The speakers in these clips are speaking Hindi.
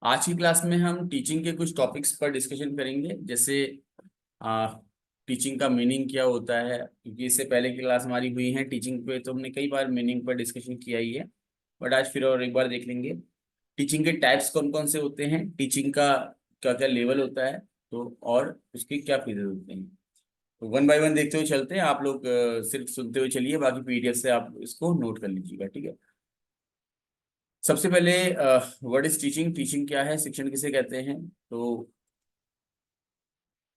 आज की क्लास में हम टीचिंग के कुछ टॉपिक्स पर डिस्कशन करेंगे, जैसे टीचिंग का मीनिंग क्या होता है। क्योंकि इससे पहले की क्लास हमारी हुई है टीचिंग पे, तो हमने कई बार मीनिंग पर डिस्कशन किया ही है। बट आज फिर और एक बार देख लेंगे टीचिंग के टाइप्स कौन कौन से होते हैं, टीचिंग का क्या क्या लेवल होता है, तो और उसके क्या फीचर होते हैं। तो वन बाय वन देखते हुए चलते हैं। आप लोग सिर्फ सुनते हुए चलिए, बाकी पीडीएफ से आप इसको नोट कर लीजिएगा, ठीक है। सबसे पहले व्हाट इज टीचिंग, टीचिंग क्या है, शिक्षण किसे कहते हैं। तो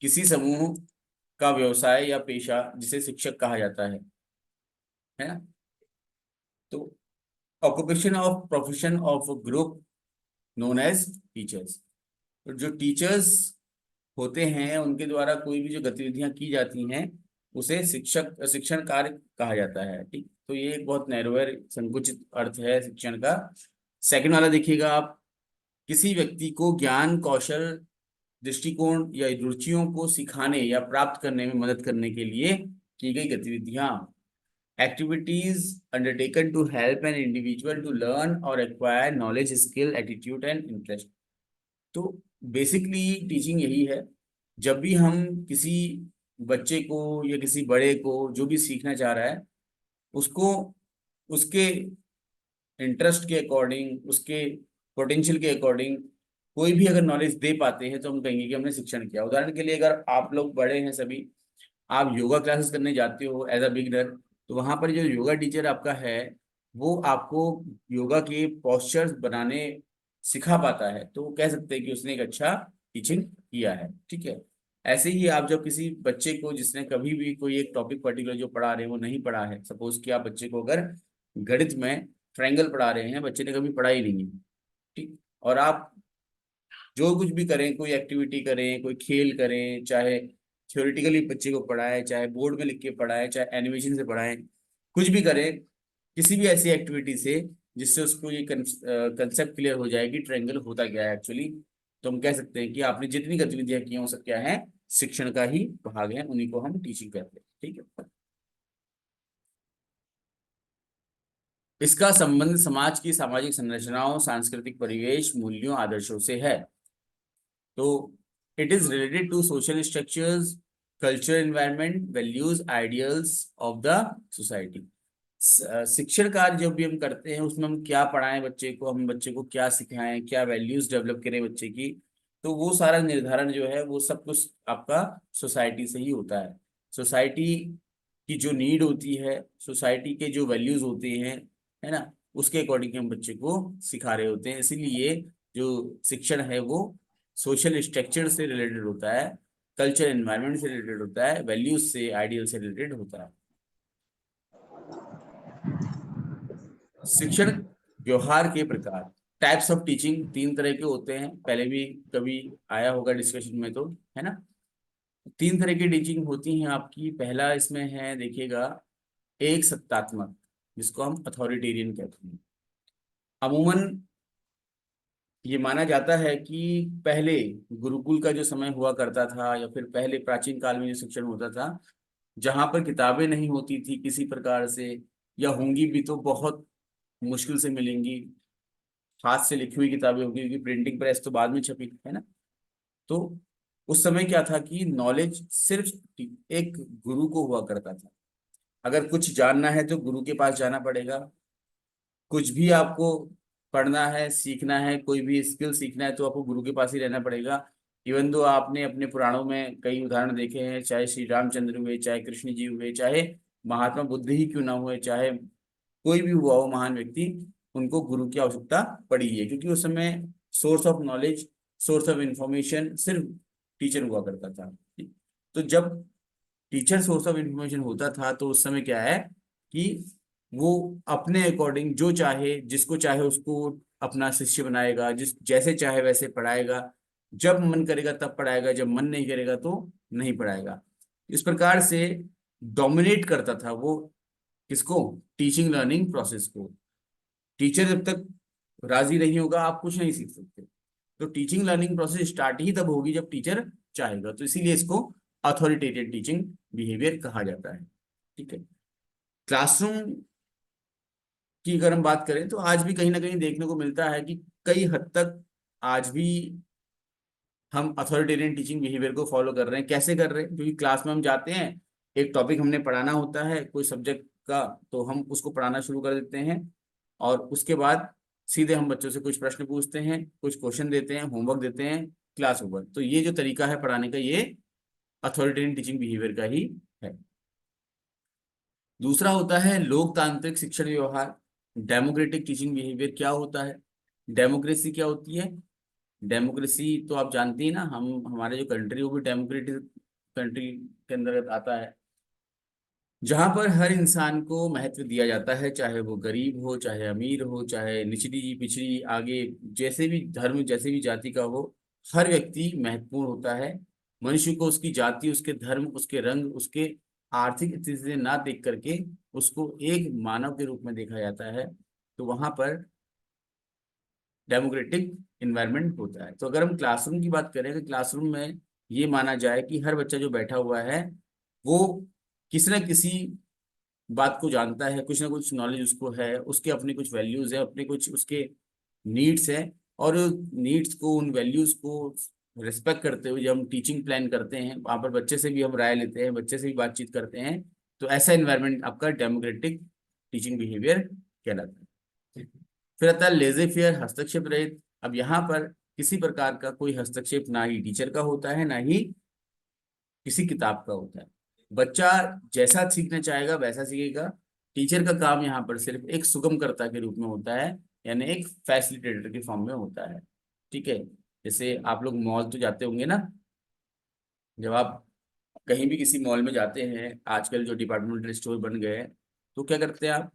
किसी समूह का व्यवसाय या पेशा जिसे शिक्षक कहा जाता है ना। तो occupation of profession of group known as teachers. तो जो टीचर्स होते हैं उनके द्वारा कोई भी जो गतिविधियां की जाती हैं उसे शिक्षक शिक्षण कार्य कहा जाता है, ठीक। तो ये एक बहुत नैरोयर संकुचित अर्थ है शिक्षण का। सेकंड वाला देखिएगा आप, किसी व्यक्ति को ज्ञान कौशल दृष्टिकोण या रुचियों को सिखाने या प्राप्त करने में मदद करने के लिए की गई गतिविधियां। Activities undertaken to help an individual to learn or acquire knowledge skill attitude and interest. तो बेसिकली टीचिंग यही है, जब भी हम किसी बच्चे को या किसी बड़े को जो भी सीखना चाह रहा है उसको उसके इंटरेस्ट के अकॉर्डिंग, उसके पोटेंशियल के अकॉर्डिंग कोई भी अगर नॉलेज दे पाते हैं तो हम कहेंगे कि हमने शिक्षण किया। उदाहरण के लिए, अगर आप लोग बड़े हैं सभी, आप योगा क्लासेस करने जाते हो एज अ बिगनर, तो वहां पर जो योगा टीचर आपका है वो आपको योगा के पोस्चर्स बनाने सिखा पाता है, तो वो कह सकते हैं कि उसने एक अच्छा टीचिंग किया है, ठीक है। ऐसे ही आप जब किसी बच्चे को जिसने कभी भी कोई एक टॉपिक पर्टिकुलर जो पढ़ा रहे हैं वो नहीं पढ़ा है, सपोज कि आप बच्चे को अगर गणित में ट्रायंगल पढ़ा रहे हैं, बच्चे ने कभी पढ़ा ही नहीं है, ठीक। और आप जो कुछ भी करें, कोई एक्टिविटी करें, कोई खेल करें, चाहे थ्योरेटिकली बच्चे को पढ़ाएं, चाहे बोर्ड में लिख के पढ़ाएं, चाहे एनिमेशन से पढ़ाएं, कुछ भी करें, किसी भी ऐसी एक्टिविटी से जिससे उसको ये कंसेप्ट क्लियर हो जाए कि ट्रायंगल होता क्या है एक्चुअली, तो हम कह सकते हैं कि आपने जितनी गतिविधियां की हैं वो सब क्या है, शिक्षण का ही भाग है, उन्हीं को हम टीचिंग कहते हैं, ठीक है। इसका संबंध समाज की सामाजिक संरचनाओं, सांस्कृतिक परिवेश, मूल्यों, आदर्शों से है। तो it is related to social structures, culture, environment, values, ideals of the society. शिक्षण कार्य जब भी हम करते हैं उसमें हम क्या पढ़ाएं बच्चे को, हम बच्चे को क्या सिखाएं, क्या वैल्यूज डेवलप करें बच्चे की, तो वो सारा निर्धारण जो है वो सब कुछ आपका सोसाइटी से ही होता है। सोसाइटी की जो नीड होती है, सोसाइटी के जो वैल्यूज होते हैं, है ना, उसके अकॉर्डिंग हम बच्चे को सिखा रहे होते हैं। इसीलिए जो शिक्षण है वो सोशल स्ट्रक्चर से रिलेटेड होता है, कल्चर एनवायरनमेंट से रिलेटेड होता है, वैल्यूज से आइडियल से रिलेटेड होता है। शिक्षण व्यवहार के प्रकार, टाइप्स ऑफ टीचिंग तीन तरह के होते हैं, पहले भी कभी आया होगा डिस्कशन में, तो है ना। तीन तरह की टीचिंग होती हैं आपकी। पहला इसमें है देखिएगा, एक सत्तात्मक, जिसको हम अथॉरिटेरियन कहते हैं। अमूमन ये माना जाता है कि पहले गुरुकुल का जो समय हुआ करता था या फिर पहले प्राचीन काल में जो शिक्षण होता था, जहां पर किताबें नहीं होती थी किसी प्रकार से, या होंगी भी तो बहुत मुश्किल से मिलेंगी, हाथ से लिखी हुई किताबें होंगी क्योंकि प्रिंटिंग प्रेस तो बाद में छपी है ना। तो उस समय क्या था कि नॉलेज सिर्फ एक गुरु को हुआ करता था। अगर कुछ जानना है तो गुरु के पास जाना पड़ेगा, कुछ भी आपको पढ़ना है, सीखना है, कोई भी स्किल सीखना है तो आपको गुरु के पास ही रहना पड़ेगा। इवन दो आपने अपने पुराणों में कई उदाहरण देखे हैं, चाहे श्री रामचंद्र हुए, चाहे कृष्ण जी हुए, चाहे महात्मा बुद्ध ही क्यों ना हुए, चाहे कोई भी हुआ हो महान व्यक्ति, उनको गुरु की आवश्यकता पड़ी है, क्योंकि उस समय source of knowledge, source of information सिर्फ टीचर हुआ करता था। तो जब टीचर सोर्स ऑफ इंफॉर्मेशन होता था तो उस समय क्या है कि वो अपने अकॉर्डिंग जो चाहे, जिसको चाहे उसको अपना शिष्य बनाएगा, जिस जैसे चाहे वैसे पढ़ाएगा, जब मन करेगा तब पढ़ाएगा, जब मन नहीं करेगा तो नहीं पढ़ाएगा। इस प्रकार से डोमिनेट करता था वो, किसको, टीचिंग लर्निंग प्रोसेस को। टीचर जब तक राजी नहीं होगा आप कुछ नहीं सीख सकते। तो टीचिंग लर्निंग प्रोसेस स्टार्ट ही तब होगी जब टीचर चाहेगा, तो इसीलिए इसको अथॉरिटेटिव टीचिंग बिहेवियर कहा जाता है, ठीक है। क्लासरूम की अगर हम बात करें तो आज भी कहीं ना कहीं देखने को मिलता है कि कई हद तक आज भी हम अथॉरिटेरियन टीचिंग बिहेवियर को फॉलो कर रहे हैं। कैसे कर रहे हैं? क्योंकि क्लास में हम जाते हैं, एक टॉपिक हमने पढ़ाना होता है कोई सब्जेक्ट का, तो हम उसको पढ़ाना शुरू कर देते हैं और उसके बाद सीधे हम बच्चों से कुछ प्रश्न पूछते हैं, कुछ क्वेश्चन देते हैं, होमवर्क देते हैं, क्लास ओवर। तो ये जो तरीका है पढ़ाने का, ये अथॉरिटेरियन टीचिंग बिहेवियर का ही है। दूसरा होता है लोकतांत्रिक शिक्षण व्यवहार, डेमोक्रेटिक टीचिंग बिहेवियर। क्या होता है? डेमोक्रेसी क्या होती है? डेमोक्रेसी तो आप जानती हैं ना, हम हमारे जो कंट्री वो भी डेमोक्रेटिक कंट्री के अंदर आता है, जहां पर हर इंसान को महत्व दिया जाता है, चाहे वो गरीब हो, चाहे अमीर हो, चाहे निचली पिछड़ी आगे, जैसे भी धर्म, जैसे भी जाति का हो, हर व्यक्ति महत्वपूर्ण होता है। मनुष्य को उसकी जाति, उसके धर्म, उसके रंग, उसके आर्थिक स्थिति से ना देख करके उसको एक मानव के रूप में देखा जाता है। तो वहां पर डेमोक्रेटिक इन्वायरमेंट होता है। तो अगर हम क्लासरूम की बात करें तो क्लासरूम में ये माना जाए कि हर बच्चा जो बैठा हुआ है वो किसी न किसी बात को जानता है, कुछ ना कुछ नॉलेज उसको है, उसके अपने कुछ वैल्यूज है, अपने कुछ उसके नीड्स है, और नीड्स को, उन वैल्यूज को रिस्पेक्ट करते हुए जब हम टीचिंग प्लान करते हैं, वहां पर बच्चे से भी हम राय लेते हैं, बच्चे से भी बातचीत करते हैं, तो ऐसा इन्वायरमेंट आपका डेमोक्रेटिक टीचिंग बिहेवियर कहलाता है। फिर आता है लेजे फेयर, हस्तक्षेप रहित। अब यहाँ पर किसी प्रकार का कोई हस्तक्षेप ना ही टीचर का होता है, ना ही किसी किताब का होता है। बच्चा जैसा सीखना चाहेगा वैसा सीखेगा। टीचर का काम यहाँ पर सिर्फ एक सुगमकर्ता के रूप में होता है, यानी एक फैसिलिटेटर के फॉर्म में होता है। ठीक है? जैसे आप लोग मॉल तो जाते होंगे ना, जब आप कहीं भी किसी मॉल में जाते हैं, आजकल जो डिपार्टमेंटल स्टोर बन गए हैं, तो क्या करते हैं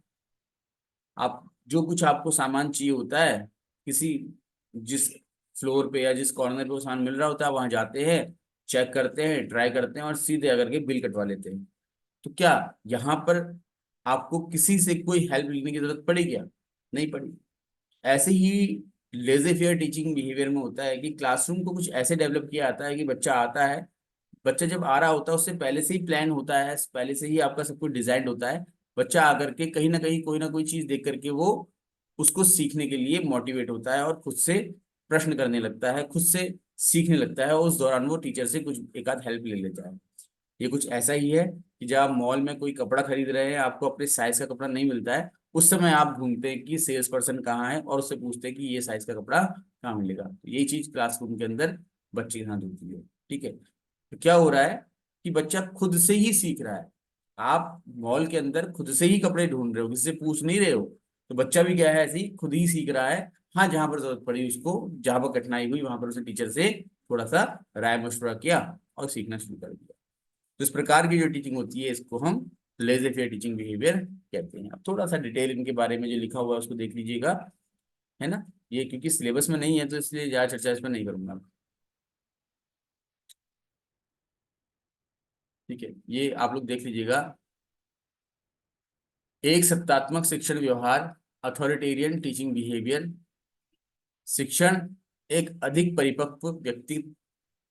आप जो कुछ आपको सामान चाहिए होता है, किसी जिस फ्लोर पे या जिस कॉर्नर पे वो सामान मिल रहा होता है, वहां जाते हैं, चेक करते हैं, ट्राई करते हैं और सीधे आकर के बिल कटवा लेते हैं। तो क्या यहाँ पर आपको किसी से कोई हेल्प लेने की जरूरत पड़ी क्या? नहीं पड़ी। ऐसे ही लेजे फेयर टीचिंग बिहेवियर में होता है कि क्लासरूम को कुछ ऐसे डेवलप किया जाता है कि बच्चा आता है, बच्चा जब आ रहा होता है उससे पहले से ही प्लान होता है, पहले से ही आपका सब कुछ डिजाइड होता है। बच्चा आकर के कहीं ना कोई चीज देख करके वो उसको सीखने के लिए मोटिवेट होता है और खुद से प्रश्न करने लगता है, खुद से सीखने लगता है, और उस दौरान वो टीचर से कुछ एक आध हेल्प ले लेता है। ये कुछ ऐसा ही है कि जब आप मॉल में कोई कपड़ा खरीद रहे हैं, आपको अपने साइज का कपड़ा नहीं मिलता है, उस समय आप ढूंढते हैं कि सेल्स पर्सन कहाँ है और उससे पूछते हैं कि ये साइज का कपड़ा कहाँ मिलेगा। तो यही चीज क्लासरूम के अंदर बच्चे के साथ होती है। ठीक है? तो क्या हो रहा है कि बच्चा खुद से ही सीख रहा है। आप मॉल के अंदर खुद से ही कपड़े ढूंढ रहे हो, किसी से पूछ नहीं रहे हो। तो बच्चा भी क्या है, ऐसे ही खुद ही सीख रहा है। हाँ, जहां पर जरूरत पड़ी उसको, जहां पर कठिनाई हुई वहां पर उसने टीचर से थोड़ा सा राय मशवरा किया और सीखना शुरू कर दिया। तो इस प्रकार की जो टीचिंग होती है इसको हम लेजे फेयर टीचिंग बिहेवियर कहते हैं। अब थोड़ा सा डिटेल इनके बारे में जो लिखा हुआ है उसको देख लीजिएगा, है ना। ये क्योंकि सिलेबस में नहीं है तो इसलिए ज्यादा चर्चा इस पर नहीं करूंगा। ठीक है, ये आप लोग देख लीजिएगा। एक सत्तात्मक शिक्षण व्यवहार, अथॉरिटेरियन टीचिंग बिहेवियर। शिक्षण एक अधिक परिपक्व व्यक्ति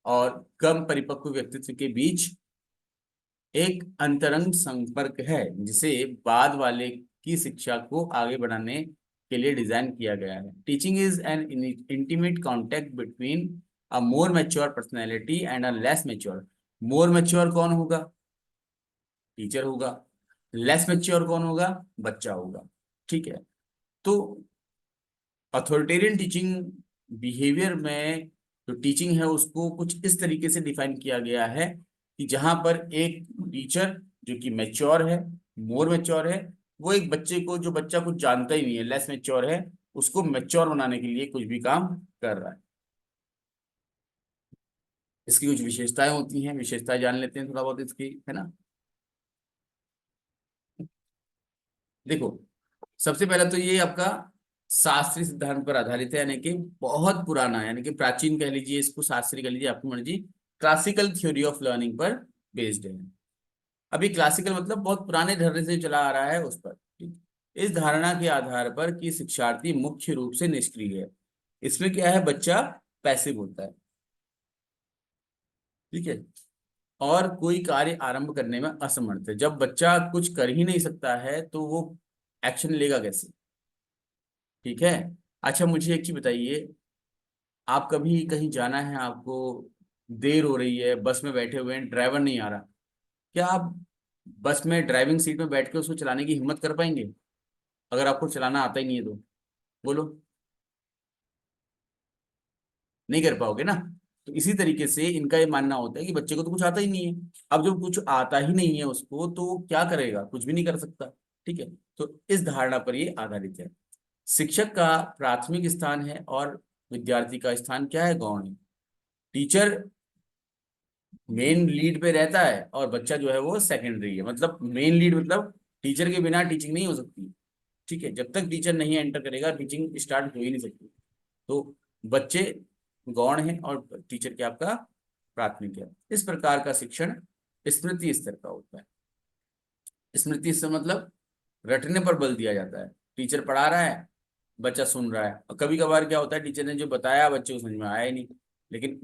और कम परिपक्व व्यक्तित्व के बीच एक अंतरंग संपर्क है, जिसे बाद वाले की शिक्षा को आगे बढ़ाने के लिए डिजाइन किया गया है। Teaching is N intimate contact between a more mature personality and a less mature. More mature कौन होगा? टीचर होगा। लेस मैच्योर कौन होगा? बच्चा होगा। ठीक है? तो अथॉरिटेरियन टीचिंग बिहेवियर में जो टीचिंग है उसको कुछ इस तरीके से डिफाइन किया गया है कि जहां पर एक टीचर जो कि मैच्योर है, मोर मैच्योर है, वो एक बच्चे को, जो बच्चा कुछ जानता ही नहीं है, लेस मैच्योर है, उसको मैच्योर बनाने के लिए कुछ भी काम कर रहा है। इसकी कुछ विशेषताएं होती हैं, विशेषताएं जान लेते हैं थोड़ा बहुत इसकी, है ना। देखो, सबसे पहले तो ये आपका शास्त्रीय सिद्धांत पर आधारित है, यानी कि बहुत पुराना, यानी कि प्राचीन कह लीजिए इसको, शास्त्रीय कह लीजिए, आपकी मर्जी। क्लासिकल थ्योरी ऑफ लर्निंग पर बेस्ड है। अभी क्लासिकल मतलब बहुत पुराने धरने से चला आ रहा है उस पर। ठीक? इस धारणा के आधार पर कि शिक्षार्थी मुख्य रूप से निष्क्रिय है। इसमें क्या है, बच्चा पैसिव होता है। ठीक है? और कोई कार्य आरंभ करने में असमर्थ है। जब बच्चा कुछ कर ही नहीं सकता है तो वो एक्शन लेगा कैसे? ठीक है? अच्छा, मुझे एक चीज बताइए, आप कभी कहीं जाना है, आपको देर हो रही है, बस में बैठे हुए हैं, ड्राइवर नहीं आ रहा, क्या आप बस में ड्राइविंग सीट में बैठ के उसको चलाने की हिम्मत कर पाएंगे, अगर आपको चलाना आता ही नहीं है तो? बोलो, नहीं कर पाओगे ना। तो इसी तरीके से इनका ये मानना होता है कि बच्चे को तो कुछ आता ही नहीं है। अब जब कुछ आता ही नहीं है उसको, तो क्या करेगा? कुछ भी नहीं कर सकता। ठीक है। तो इस धारणा पर ये आधारित है। शिक्षक का प्राथमिक स्थान है और विद्यार्थी का स्थान क्या है? गौण है। टीचर मेन लीड पे रहता है और बच्चा जो है वो सेकेंडरी है। मतलब मेन लीड मतलब टीचर के बिना टीचिंग नहीं हो सकती। ठीक है, जब तक टीचर नहीं एंटर करेगा टीचिंग स्टार्ट हो ही नहीं सकती। तो बच्चे गौण हैं और टीचर क्या आपका प्राथमिक है। इस प्रकार का शिक्षण स्मृति स्तर का होता है। स्मृति स्तर मतलब रटने पर बल दिया जाता है। टीचर पढ़ा रहा है, बच्चा सुन रहा है, और कभी कभार क्या होता है, टीचर ने जो बताया बच्चे को समझ में आया ही नहीं, लेकिन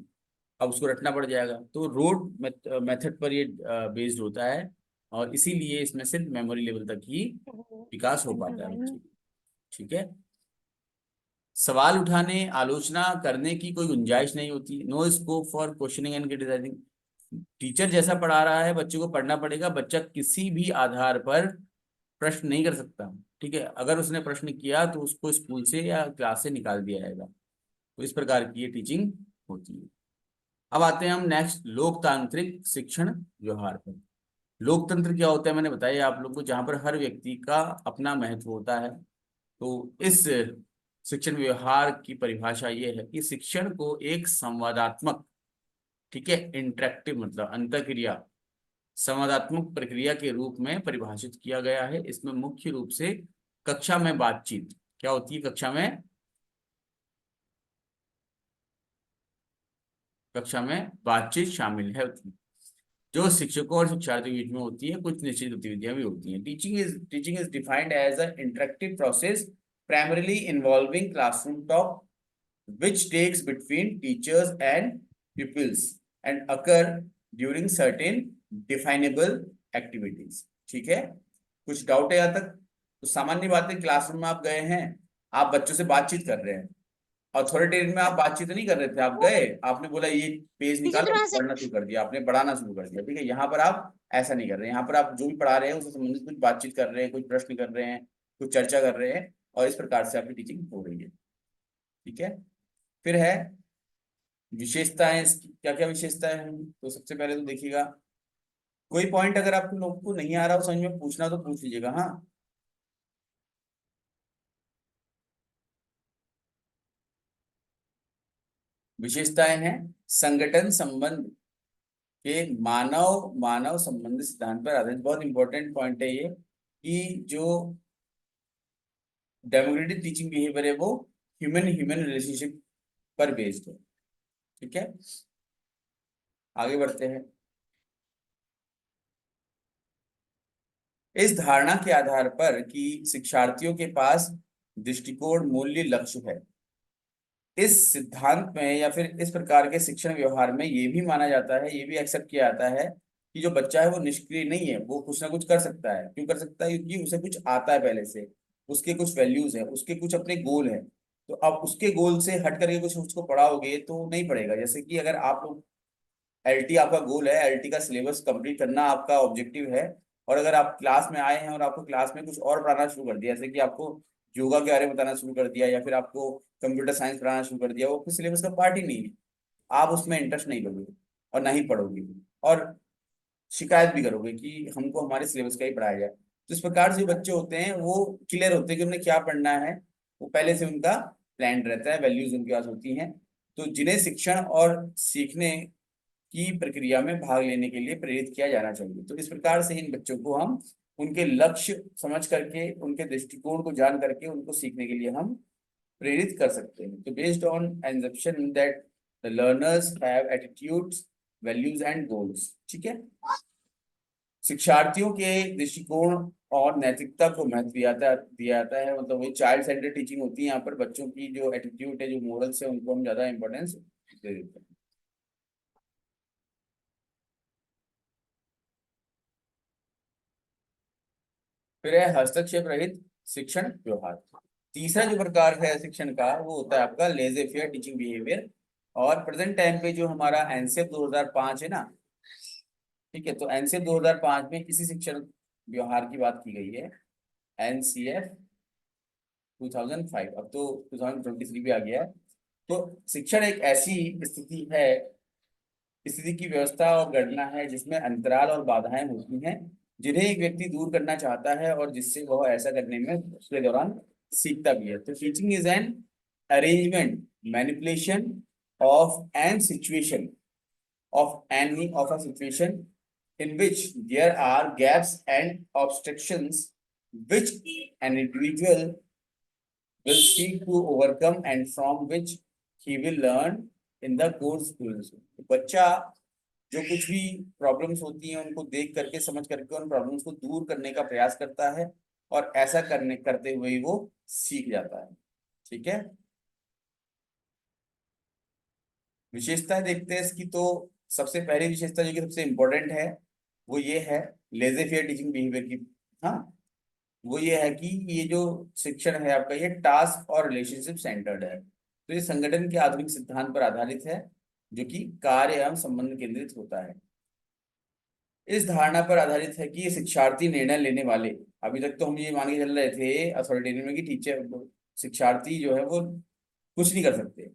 अब उसको रटना पड़ जाएगा। तो रोड मेथड पर ये बेस्ड होता है, और इसीलिए इसमें सिर्फ मेमोरी लेवल तक ही विकास हो पाता है बच्चे का। ठीक है। सवाल उठाने, आलोचना करने की कोई गुंजाइश नहीं होती। No scope for questioning and criticising. Teacher जैसा पढ़ा रहा है बच्चे को पढ़ना पड़ेगा। बच्चा किसी भी आधार पर प्रश्न नहीं कर सकता। ठीक है, अगर उसने प्रश्न किया तो उसको स्कूल से या क्लास से निकाल दिया जाएगा। तो इस प्रकार की ये टीचिंग होती है। अब आते हैं हम नेक्स्ट, लोकतांत्रिक शिक्षण व्यवहार पर। लोकतंत्र क्या होता है मैंने बताया आप लोग को, जहां पर हर व्यक्ति का अपना महत्व होता है। तो इस शिक्षण व्यवहार की परिभाषा ये है कि शिक्षण को एक संवादात्मक, ठीक है, इंटरेक्टिव मतलब अंतःक्रिया, संवादात्मक प्रक्रिया के रूप में परिभाषित किया गया है। इसमें मुख्य रूप से कक्षा में बातचीत क्या होती है? कक्षा में बातचीत शामिल है, जो शिक्षकों और शिक्षार्थियों के बीच में होती है। कुछ निश्चित गतिविधियां भी होती हैं। Teaching is defined as a interactive process primarily involving classroom talk which takes between teachers and pupils and occur during certain definable activities। ठीक है, कुछ डाउट है यहाँ तक? तो सामान्य बात है, क्लासरूम में आप गए हैं, आप बच्चों से बातचीत कर रहे हैं। अथॉरिटेटिव में आप बातचीत नहीं कर रहे थे, आप गए, आपने बोला ये पेज पीछे निकालो, थोड़ा सा। पढ़ना शुरू कर दिया, आपने पढ़ाना शुरू कर दिया। ठीक है, यहाँ पर आप ऐसा नहीं कर रहे हैं। यहाँ पर आप जो भी पढ़ा रहे हैं उससे संबंधित कुछ बातचीत कर रहे हैं, कुछ प्रश्न कर रहे हैं, कुछ चर्चा कर रहे हैं, और इस प्रकार से आपकी टीचिंग हो रही है। ठीक है। फिर है विशेषताएं। क्या क्या विशेषताएं हैं? तो सबसे पहले तो देखिएगा, कोई पॉइंट अगर आप लोग को नहीं आ रहा हो समझ में, पूछना तो पूछ लीजिएगा। हाँ, विशेषताएं हैं संगठन संबंध के मानव मानव संबंध सिद्धांत पर आधारित। बहुत इंपॉर्टेंट पॉइंट है ये, कि जो डेमोक्रेटिक टीचिंग बिहेवियर है वो ह्यूमन ह्यूमन रिलेशनशिप पर बेस्ड है। ठीक है, आगे बढ़ते हैं। इस धारणा के आधार पर कि शिक्षार्थियों के पास दृष्टिकोण, मूल्य, लक्ष्य है, इस सिद्धांत में या फिर इस प्रकार के शिक्षण व्यवहार में ये भी माना जाता है, ये भी एक्सेप्ट किया जाता है कि जो बच्चा है वो निष्क्रिय नहीं है, वो कुछ ना कुछ कर सकता है। क्यों कर सकता है? क्योंकि उसे कुछ आता है पहले से, उसके कुछ वैल्यूज हैं, उसके कुछ अपने गोल हैं। तो अब उसके गोल से हट करके कुछ उसको पढ़ाओगे तो नहीं पढ़ेगा। जैसे कि अगर आप लोग, एलटी आपका गोल है, एलटी का सिलेबस कंप्लीट करना आपका ऑब्जेक्टिव है, और अगर आप क्लास में आए हैं और आपको क्लास में कुछ और पढ़ाना शुरू कर दिया, जैसे कि आपको योगा के बारे में बताना शुरू कर दिया, या फिर आपको कंप्यूटर साइंस पढ़ाना शुरू कर दिया, वो आपके सिलेबस का पार्ट ही नहीं है, आप उसमें इंटरेस्ट नहीं लोगे और ना ही पढ़ोगे, और शिकायत भी करोगे कि हमको हमारे सिलेबस का ही पढ़ाया जाए। तो इस प्रकार से जो बच्चे होते हैं वो क्लियर होते हैं कि उन्हें क्या पढ़ना है, वो पहले से उनका प्लान रहता है, वैल्यूज उनके पास होती हैं। तो जिन्हें शिक्षण और सीखने की प्रक्रिया में भाग लेने के लिए प्रेरित किया जाना चाहिए। तो इस प्रकार से इन बच्चों को हम उनके लक्ष्य समझ करके, उनके दृष्टिकोण को जान करके उनको सीखने के लिए हम प्रेरित कर सकते हैं। तो based on assumption that the learners have attitudes, values and goals. ठीक है, शिक्षार्थियों के दृष्टिकोण और नैतिकता को महत्व दिया जाता है। मतलब वही चाइल्ड सेंटर्ड टीचिंग होती है। यहाँ पर बच्चों की जो एटीट्यूड है, जो मोरल्स है, उनको हम ज्यादा इंपॉर्टेंस दे देते हैं। फिर है हस्तक्षेप रहित शिक्षण व्यवहार। तीसरा जो प्रकार है शिक्षण का वो होता है आपका लेजे फेयर टीचिंग बिहेवियर। और प्रेजेंट टाइम पे जो हमारा एनसीएफ 2005 है ना, ठीक है, तो एनसीएफ 2005 में इसी शिक्षण व्यवहार की बात की गई है। एनसीएफ 2005, अब तो 2023 भी आ गया है। तो शिक्षण एक ऐसी स्थिति है, स्थिति की व्यवस्था और गणना है जिसमें अंतराल और बाधाएं होती हैं, जिन्हें एक व्यक्ति दूर करना चाहता है और जिससे वह ऐसा करने में उसके दौरान सीखता भी है। तो teaching is an arrangement manipulation of an situation of a situation in which there are gaps and obstructions which an individual will seek to overcome and from which he will learn in the course schools। बच्चा जो कुछ भी प्रॉब्लम्स होती हैं उनको देख करके समझ करके उन प्रॉब्लम्स को दूर करने का प्रयास करता है, और ऐसा करते हुए ही वो सीख जाता है। ठीक है, विशेषताएं देखते हैं इसकी। तो सबसे पहली विशेषता जो कि सबसे इंपॉर्टेंट है वो ये है लेजे फेयर टीचिंग बिहेवियर की। हाँ, वो ये है कि ये जो शिक्षण है आपका ये टास्क और रिलेशनशिप सेंटर्ड है। तो ये संगठन के आधुनिक सिद्धांत पर आधारित है जो कि कार्य एवं संबंध केंद्रित होता है। इस धारणा पर आधारित है कि ये शिक्षार्थी निर्णय लेने वाले, अभी तक तो हम ये मान के चल रहे थे अथॉरिटेरियन में कि टीचर शिक्षार्थी जो है वो कुछ नहीं कर सकते।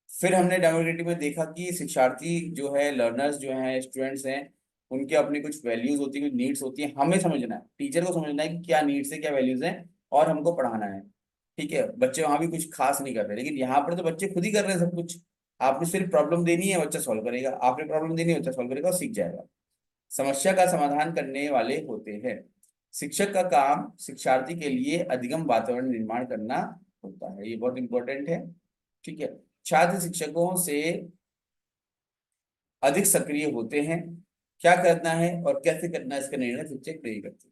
फिर हमने डेमोक्रेटिक में देखा कि शिक्षार्थी जो है, लर्नर्स जो हैं, स्टूडेंट्स हैं, उनके अपनी कुछ वैल्यूज होती है, कुछ नीड्स होती है। हमें समझना है, टीचर को समझना है कि क्या नीड्स है, क्या वैल्यूज हैं, और हमको पढ़ाना है। ठीक है, बच्चे वहां भी कुछ खास नहीं कर रहे, लेकिन यहाँ पर तो बच्चे खुद ही कर रहे हैं सब कुछ। आपने सिर्फ प्रॉब्लम देनी है, बच्चा सॉल्व करेगा। आपने प्रॉब्लम देनी है, बच्चा सॉल्व करेगा और सीख जाएगा। समस्या का समाधान करने वाले होते हैं। शिक्षक का काम शिक्षार्थी के लिए अधिगम वातावरण निर्माण करना होता है, ये बहुत इंपॉर्टेंट है। ठीक है, छात्र शिक्षकों से अधिक सक्रिय होते हैं। क्या करना है और कैसे करना है इसका निर्णय शिक्षक नहीं करते।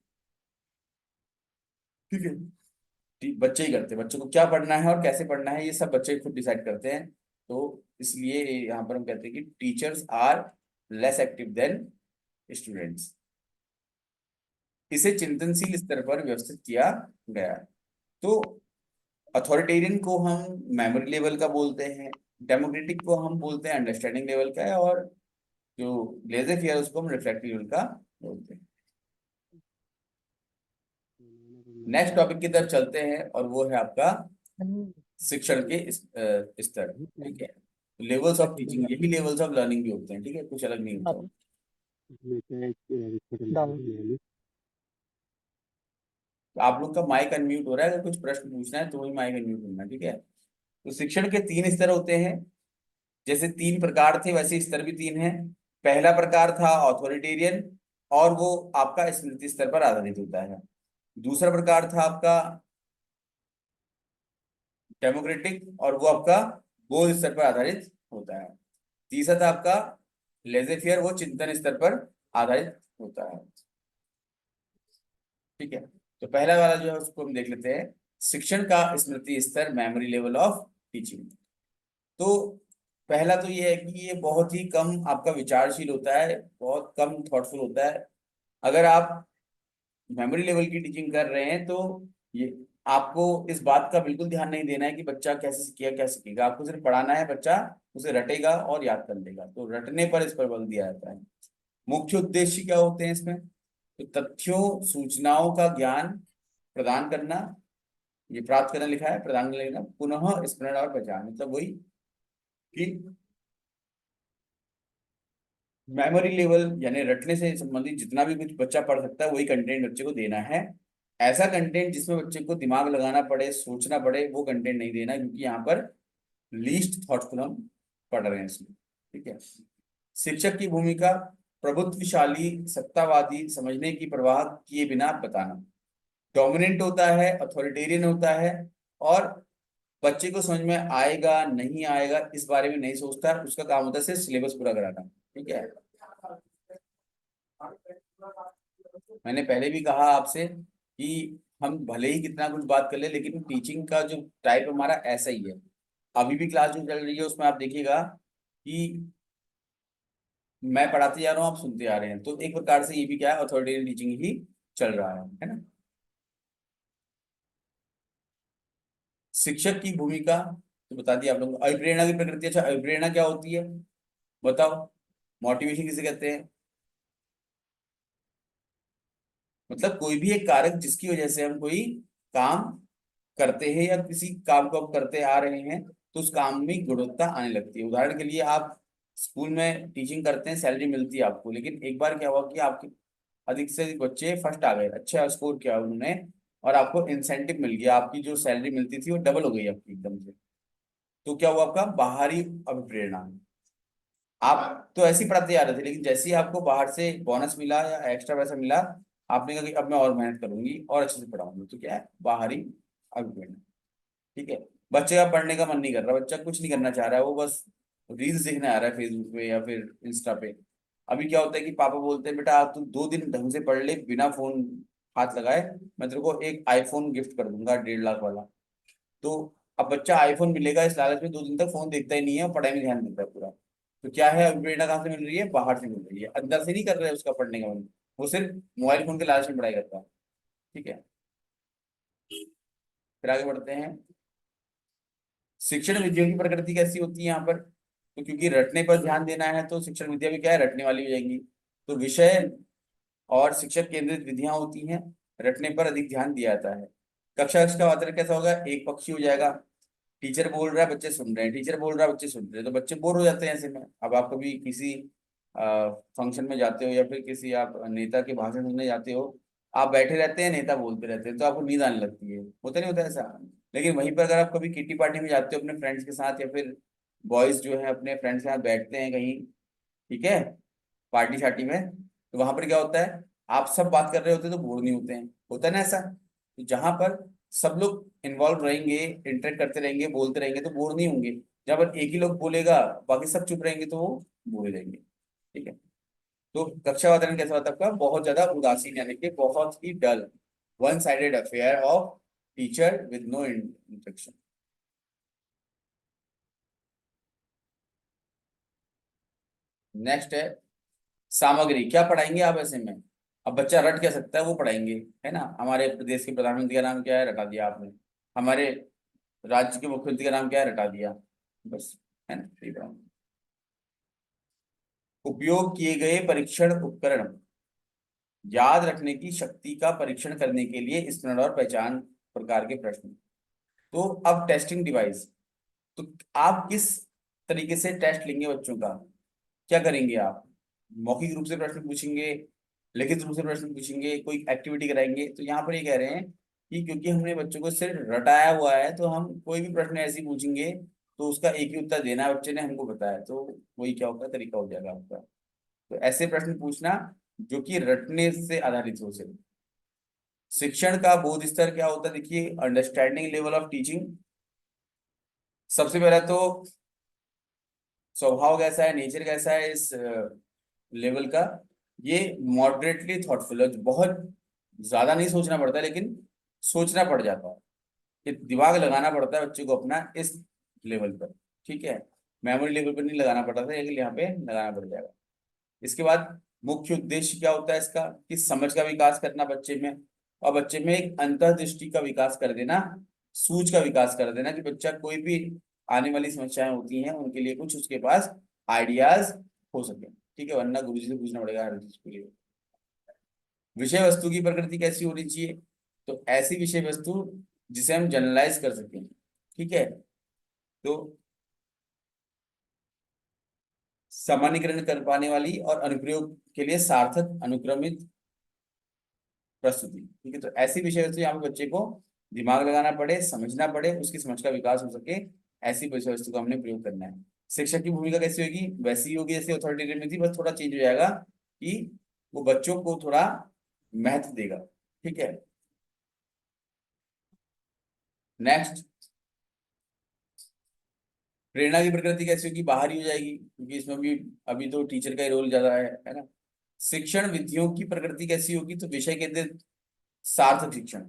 ठीक है, बच्चे ही करते हैं। बच्चों को क्या पढ़ना है और कैसे पढ़ना है ये सब बच्चे खुद डिसाइड करते हैं। तो इसलिए यहाँ पर हम कहते हैं कि teachers are less active than students. इसे चिंतनशील स्तर पर व्यवस्थित किया गया। तो अथॉरिटेरियन को हम मेमोरी लेवल का बोलते हैं, डेमोक्रेटिक को हम बोलते हैं अंडरस्टैंडिंग लेवल का, और जो लेजर फेयर उसको हम रिफ्लेक्टिव लेवल का बोलते हैं। नेक्स्ट टॉपिक की तरफ चलते हैं और वो है आपका शिक्षण के स्तर। ठीक है, लेवल्स ऑफ टीचिंग, यही लेवल्स ऑफ लर्निंग भी होते हैं। ठीक है, कुछ अलग नहीं होता। तो आप लोग का माइक अनम्यूट हो रहा है, अगर कुछ प्रश्न पूछना है तो वही माइक अनम्यूट होना है। ठीक है, तो शिक्षण के 3 स्तर होते हैं। जैसे 3 प्रकार थे वैसे स्तर भी 3 हैं। पहला प्रकार था ऑथोरिटेरियन, और वो आपका स्मृति स्तर पर आधारित होता है। दूसरा प्रकार था आपका डेमोक्रेटिक, और वो आपका बोध स्तर पर आधारित होता है। तीसरा था आपका लेजे फेयर, वो चिंतन स्तर पर आधारित होता है। ठीक है, तो पहला वाला जो है उसको हम देख लेते हैं, शिक्षण का स्मृति स्तर, मेमोरी लेवल ऑफ टीचिंग। तो पहला तो ये है कि ये बहुत ही कम आपका विचारशील होता है, बहुत कम थॉटफुल होता है। अगर आप मेमोरी लेवल की टीचिंग कर रहे हैं तो ये आपको इस बात का बिल्कुल ध्यान नहीं देना है कि बच्चा कैसे सीखेगा, क्या सीखेगा। आपको सिर्फ पढ़ाना है, बच्चा उसे रटेगा और याद कर लेगा। तो रटने पर इस पर बल दिया जाता है। मुख्य उद्देश्य क्या होते हैं इसमें, तो तथ्यों सूचनाओं का ज्ञान प्रदान करना, ये प्राप्त करना लिखा है, प्रदान करना, पुनः स्मरण और पहचान, मतलब वही कि मेमोरी लेवल यानी रटने से संबंधित जितना भी कुछ बच्चा पढ़ सकता है वही कंटेंट बच्चे को देना है। ऐसा कंटेंट जिसमें बच्चे को दिमाग लगाना पड़े, सोचना पड़े, वो कंटेंट नहीं देना, क्योंकि यहाँ पर लीस्ट थॉटफुल हम पढ़ रहे हैं इसमें। ठीक है, शिक्षक की भूमिका प्रभुत्वशाली सत्तावादी समझने की परवाह किए बिना बताना। डोमिनेंट होता है, अथॉरिटेरियन होता है, और बच्चे को समझ में आएगा नहीं आएगा इस बारे में नहीं सोचता। उसका काम होता है सिर्फ सिलेबस पूरा कराना। ठीक है, मैंने पहले भी कहा आपसे कि हम भले ही कितना कुछ बात कर ले, लेकिन टीचिंग का जो टाइप हमारा ऐसा ही है। अभी भी क्लास जो चल रही है उसमें आप देखिएगा कि मैं पढ़ाते जा रहा हूँ, आप सुनते आ रहे हैं। तो एक प्रकार से ये भी क्या है, अथॉरिटेरियन टीचिंग ही चल रहा है ना। शिक्षक की भूमिका तो बता दिया आप लोगों को। अभिप्रेरणा की प्रकृति, अच्छा अभिप्रेरणा क्या होती है बताओ, मोटिवेशन किसे कहते हैं? मतलब कोई भी एक कारक जिसकी वजह से हम कोई काम करते हैं या किसी काम को आप करते आ रहे हैं तो उस काम में गुणवत्ता आने लगती है। उदाहरण के लिए आप स्कूल में टीचिंग करते हैं, सैलरी मिलती है आपको, लेकिन एक बार क्या हुआ कि आपके अधिक से अधिक बच्चे फर्स्ट आ गए, अच्छा स्कोर किया उन्होंने, और आपको इंसेंटिव मिल गया, आपकी जो सैलरी मिलती थी वो डबल हो गई आपकी एकदम से। तो क्या हुआ, आपका बाहरी अभिप्रेरणा। आप तो ऐसे ही पढ़ाते जा रहे थे, लेकिन जैसे ही आपको बाहर से बोनस मिला या एक्स्ट्रा पैसा मिला, आपने कहा कि अब मैं और मेहनत करूंगी और अच्छे से पढ़ाऊंगी, तो क्या है, बाहरी अभिप्रेरणा। ठीक है। बच्चे का पढ़ने का मन नहीं कर रहा, बच्चा कुछ नहीं करना चाह रहा है, वो बस रील्स देखने आ रहा है फेसबुक पे या फिर इंस्टा पे। अभी क्या होता है कि पापा बोलते हैं बेटा आज तू 2 दिन ढंग से पढ़ ले बिना फोन हाथ लगाए, मैं तेरे को एक आईफोन गिफ्ट कर दूंगा 1.5 लाख वाला। तो अब बच्चा आईफोन मिलेगा इस लालच में 2 दिन तक फोन देखता ही नहीं है और पढ़ाई में ध्यान देता है पूरा। तो क्या है, प्रेरणा कहाँ से मिल रही है, बाहर से मिल रही है, अंदर से नहीं कर रहा है उसका पढ़ने का मन, वो सिर्फ मोबाइल फोन के लालच में पढ़ाई करता है। ठीक है। फिर आगे बढ़ते हैं। शिक्षण विधियों की प्रकृति कैसी होती है यहाँ पर, तो क्योंकि रटने पर ध्यान देना है तो शिक्षण विधियां भी क्या है, रटने वाली हो जाएंगी। तो विषय और शिक्षक केंद्रित विधियां होती हैं, रटने पर अधिक ध्यान दिया जाता है। कक्षा कक्ष का वातावरण कैसा होगा, एक पक्षी हो जाएगा। टीचर बोल रहा है बच्चे सुन रहे हैं, टीचर बोल रहा है बच्चे सुन रहे हैं, तो बच्चे बोर हो जाते हैं ऐसे में। अब आप कभी किसी फंक्शन में जाते हो या फिर किसी आप नेता के भाषण सुनने जाते हो, आप बैठे रहते हैं, नेता बोलते रहते हैं, तो आपको नींद आने लगती है, होता नहीं होता ऐसा? लेकिन वहीं पर अगर आप कभी किटी पार्टी में जाते हो अपने फ्रेंड्स के साथ, या फिर बॉयज जो है अपने फ्रेंड्स के साथ बैठते हैं कहीं, ठीक है, पार्टी शार्टी में, तो वहां पर क्या होता है, आप सब बात कर रहे होते हैं तो बोर नहीं होते हैं, होता है ना ऐसा? तो जहां पर सब लोग इन्वॉल्व रहेंगे, इंटरेक्ट करते रहेंगे, बोलते रहेंगे, तो बोर नहीं होंगे। जहां पर एक ही लोग बोलेगा, बाकी सब चुप रहेंगे, तो वो बोर हो जाएंगे। ठीक है। तो कक्षा वातावरण कैसा होता है आपका, बहुत ज्यादा उदासीन, यानी कि बहुत ही dull, one sided affair of teacher with no interaction. Next है सामग्री, क्या पढ़ाएंगे आप ऐसे में? अब बच्चा रट क्या सकता है, वो पढ़ाएंगे, है ना? हमारे प्रदेश के प्रधानमंत्री का नाम क्या है, रटा दिया आपने। हमारे राज्य के मुख्यमंत्री का नाम क्या है, रटा दिया, बस, है ना, यही पढ़ाऊंगा। उपयोग किए गए परीक्षण उपकरण, याद रखने की शक्ति का परीक्षण करने के लिए स्मरण और पहचान प्रकार के प्रश्न। तो अब टेस्टिंग डिवाइस, तो आप किस तरीके से टेस्ट लेंगे बच्चों का, क्या करेंगे आप? मौखिक रूप से प्रश्न पूछेंगे, लिखित रूप से प्रश्न पूछेंगे, कोई एक्टिविटी कराएंगे? तो यहाँ पर ये कह रहे हैं कि क्योंकि हमने बच्चों को सिर्फ रटाया हुआ है, तो हम कोई भी प्रश्न ऐसे ही पूछेंगे तो उसका एक ही उत्तर देना है, बच्चे ने हमको बताया, तो वही क्या होगा, तरीका हो जाएगा आपका। तो ऐसे प्रश्न पूछना जो कि रटने से आधारित हो सके। शिक्षण का बोध स्तर क्या होता है, देखिए, अंडरस्टैंडिंग लेवल ऑफ टीचिंग। सबसे पहला तो स्वभाव कैसा है, नेचर कैसा है इस लेवल का, ये मॉडरेटली थॉटफुल है, बहुत ज्यादा नहीं सोचना पड़ता, लेकिन सोचना पड़ जाता है, कि दिमाग लगाना पड़ता है बच्चे को अपना इस लेवल पर। ठीक है। मेमोरी लेवल पर नहीं लगाना पड़ता था, लेकिन यहाँ पे लगाना पड़ जाएगा। इसके बाद मुख्य उद्देश्य क्या होता है इसका, कि समझ का विकास करना बच्चे में, और बच्चे में एक अंतर्दृष्टि का विकास कर देना, सूझ का विकास कर देना, कि बच्चा कोई भी आने वाली समस्याएं होती हैं उनके लिए कुछ उसके पास आइडियाज हो सके। ठीक है, वरना गुरुजी से पूछना पड़ेगा हर चीज के लिए। विषय वस्तु की प्रकृति कैसी होनी चाहिए, तो ऐसी विषय वस्तु जिसे हम जनरलाइज कर सकें। ठीक है। तो सामान्यीकरण कर पाने वाली और अनुप्रयोग के लिए सार्थक अनुक्रमित प्रस्तुति। ठीक है, तो ऐसी विषय वस्तु यहाँ पे बच्चे को दिमाग लगाना पड़े, समझना पड़े, उसकी समझ का विकास हो सके, ऐसी विषय वस्तु का हमने प्रयोग करना है। शिक्षक की भूमिका कैसी होगी, वैसी ही होगी जैसे अथॉरिटेटिव में थी, बस थोड़ा चेंज हो जाएगा कि वो बच्चों को थोड़ा महत्व देगा। ठीक है। नेक्स्ट, प्रेरणा की प्रकृति कैसी होगी, बाहरी हो जाएगी, क्योंकि इसमें भी अभी तो टीचर का ही रोल ज्यादा है ना? शिक्षण विधियों की प्रकृति कैसी होगी, तो विषय केंद्रित सार्थक शिक्षण।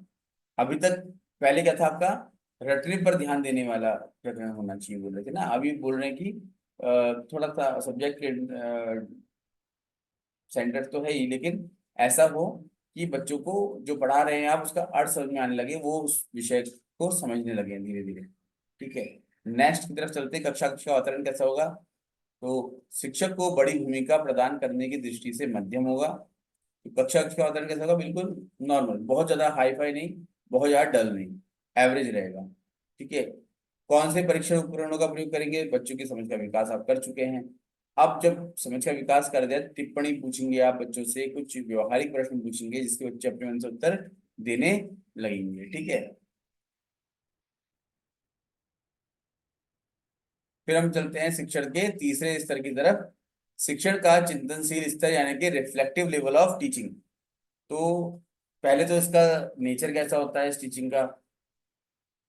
अभी तक पहले क्या था आपका, रटने पर ध्यान देने वाला प्रकरण होना चाहिए बोल रहे थे ना, अभी बोल रहे हैं कि थोड़ा सा सब्जेक्ट सेंटर तो है ही, लेकिन ऐसा हो कि बच्चों को जो पढ़ा रहे हैं आप उसका अर्थ समझ में आने लगे, वो उस विषय को समझने लगे हैं धीरे धीरे। ठीक है, नेक्स्ट की तरफ चलते हैं। कक्षा का वातावरण कैसा होगा? तो शिक्षक को बड़ी भूमिका प्रदान करने की दृष्टि से मध्यम होगा। तो कक्षा का वातावरण कैसा होगा? बिल्कुल नॉर्मल, बहुत ज्यादा हाई फाई नहीं, बहुत ज्यादा डल नहीं, एवरेज रहेगा। ठीक है, कौन से परीक्षण उपकरणों का प्रयोग करेंगे? बच्चों की समझ का विकास आप कर चुके हैं। अब जब समझ का विकास कर दिया, टिप्पणी पूछेंगे आप बच्चों से, कुछ व्यवहारिक प्रश्न पूछेंगे जिसके बच्चे अपने मन से उत्तर देने लगेंगे। ठीक है, फिर हम चलते हैं शिक्षण के तीसरे स्तर की तरफ। शिक्षण का चिंतनशील स्तर यानी कि रिफ्लेक्टिव लेवल ऑफ टीचिंग। तो पहले तो इसका नेचर कैसा होता है इस टीचिंग का?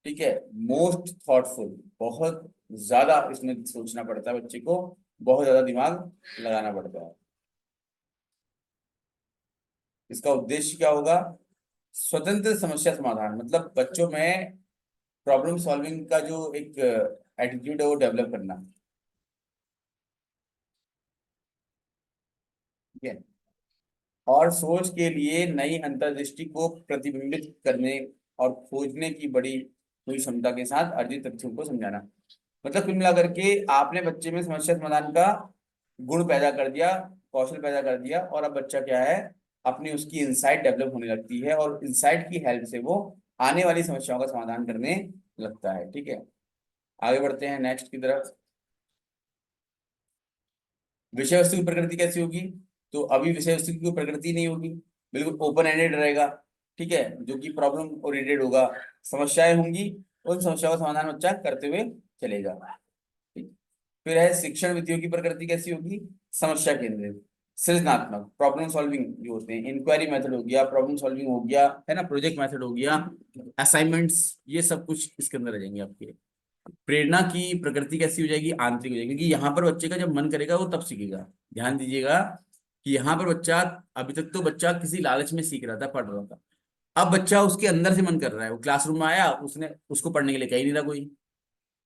ठीक है, मोस्ट थॉटफुल, बहुत ज्यादा इसमें सोचना पड़ता है बच्चे को, बहुत ज्यादा दिमाग लगाना पड़ता है। इसका उद्देश्य क्या होगा? स्वतंत्र समस्या समाधान, मतलब बच्चों में प्रॉब्लम सॉल्विंग का जो एक एटीट्यूड है वो डेवलप करना। ठीक है, और सोच के लिए नई अंतर्दृष्टि को प्रतिबिंबित करने और खोजने की बड़ी हुई क्षमता के साथ अर्जित तथ्यों को समझाना। मतलब कुल मिलाकर के आपने बच्चे में समस्या समाधान का गुण पैदा कर दिया, कौशल पैदा कर दिया, और अब बच्चा क्या है, अपनी उसकी इंसाइट डेवलप होने लगती है और इंसाइट की हेल्प से वो आने वाली समस्याओं का समाधान करने लगता है। ठीक है, आगे बढ़ते हैं नेक्स्ट की तरफ। विषय वस्तु की प्रकृति कैसी होगी? तो अभी विषय वस्तु की कोई प्रकृति नहीं होगी, बिल्कुल ओपन एंडेड रहेगा। ठीक है, जो कि प्रॉब्लम ओरिएंटेड होगा, समस्याएं होंगी, उन समस्याओं का समाधान बच्चा करते हुए चलेगा। ठीक। फिर है शिक्षण विधियों की प्रकृति कैसी होगी? समस्या केंद्रित, सृजनात्मक, प्रॉब्लम सॉल्विंग जो होते हैं, इंक्वायरी मेथड हो गया, प्रॉब्लम सॉल्विंग हो गया, है ना, प्रोजेक्ट मेथड हो गया, असाइनमेंट्स, ये सब कुछ इसके अंदर आ जाएंगे आपके। प्रेरणा की प्रकृति कैसी हो जाएगी? आंतरिक हो जाएगी, क्योंकि यहाँ पर बच्चे का जब मन करेगा वो तब सीखेगा। ध्यान दीजिएगा कि यहाँ पर बच्चा, अभी तक तो बच्चा किसी लालच में सीख रहा था, पढ़ रहा था, अब बच्चा उसके अंदर से मन कर रहा है, वो क्लासरूम में आया, उसने उसको पढ़ने के लिए कह ही नहीं रहा कोई।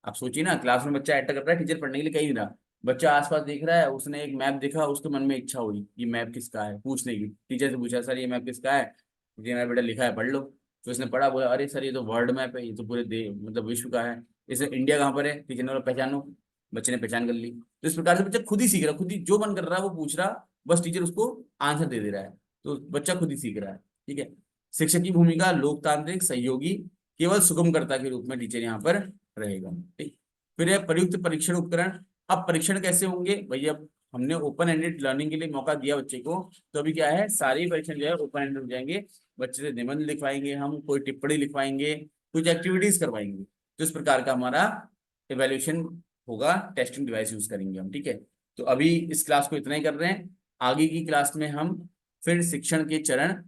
आप सोचिए ना, क्लास में बच्चा एंटर कर रहा है, टीचर पढ़ने के लिए कह ही नहीं रहा, बच्चा आसपास देख रहा है, उसने एक मैप देखा, उसके मन में इच्छा हुई ये मैप किसका है पूछने की, टीचर से पूछा सर ये मैप किसका है? ये मैप बेटा लिखा है, पढ़ लो। तो उसने पढ़ा, बोला अरे सर ये तो वर्ल्ड मैप है, ये तो पूरे दे मतलब विश्व का है, इसे इंडिया कहाँ पर है? टीचर ने बोला पहचानो, बच्चे ने पहचान कर ली। तो इस प्रकार से बच्चा खुद ही सीख रहा है, खुद ही जो मन कर रहा है वो पूछ रहा, बस टीचर उसको आंसर दे दे रहा है, तो बच्चा खुद ही सीख रहा है। ठीक है, शिक्षक की भूमिका लोकतांत्रिक सहयोगी, केवल सुगमकर्ता के रूप में टीचर यहाँ पर रहेगा। ठीक। फिर है प्रयुक्त परीक्षण उपकरण। अब परीक्षण कैसे होंगे भैया? हमने ओपन एंडेड लर्निंग के लिए मौका दिया बच्चे को, तो अभी क्या है, सारे ही परीक्षण जो है ओपन एंडेड हो जाएंगे। बच्चे से निबंध लिखवाएंगे, हम कोई टिप्पणी लिखवाएंगे, कुछ एक्टिविटीज करवाएंगे, तो इस प्रकार का हमारा इवेल्युएशन होगा, टेस्टिंग डिवाइस यूज करेंगे हम। ठीक है, तो अभी इस क्लास को इतना ही कर रहे हैं, आगे की क्लास में हम फिर शिक्षण के चरण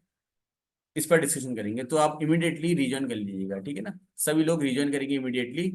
इस पर डिस्कशन करेंगे, तो आप इमीडिएटली रिज्वाइन कर लीजिएगा। ठीक है ना, सभी लोग रिज्वाइन करेंगे इमीडिएटली।